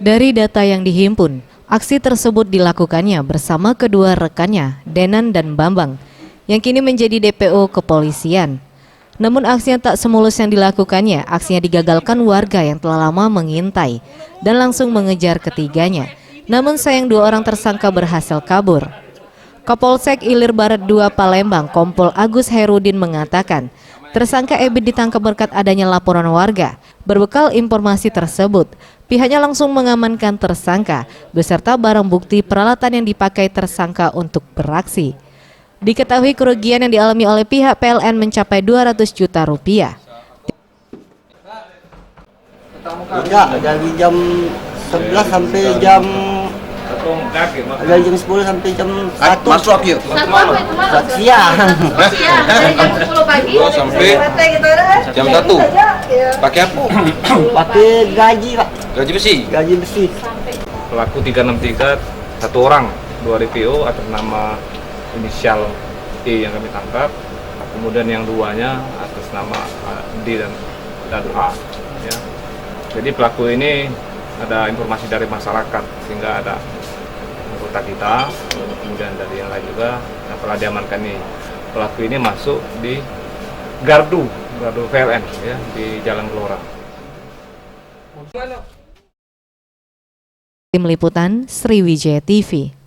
Dari data yang dihimpun, aksi tersebut dilakukannya bersama kedua rekannya, Denan dan Bambang, yang kini menjadi DPO kepolisian. Namun aksi yang tak semulus yang dilakukannya, aksinya digagalkan warga yang telah lama mengintai dan langsung mengejar ketiganya. Namun sayang dua orang tersangka berhasil kabur. Kapolsek Ilir Barat 2 Palembang, Kompol Agus Herudin mengatakan, tersangka Ebit ditangkap berkat adanya laporan warga. Berbekal informasi tersebut, pihaknya langsung mengamankan tersangka beserta barang bukti peralatan yang dipakai tersangka untuk beraksi. Diketahui kerugian yang dialami oleh pihak PLN mencapai 200 juta rupiah. Enggak, dari jam 11 sampai jam dari jam 10 sampai jam 1 masuk akhir siang. Dari jam 10 pagi sampai jam 1 pakai apa? Pakai gaji, Pak. Gaji besi. Gaji besi. Pelaku 363 satu orang, 2 DPO atas nama inisial E yang kami tangkap, kemudian yang duanya atas nama D dan A. Ya. Jadi pelaku ini ada informasi dari masyarakat sehingga ada anggota kita, kemudian dari yang lain juga yang telah diamankan ini. Pelaku ini masuk di gardu PLN ya di Jalan Gelora. Tim Liputan Sriwijaya TV.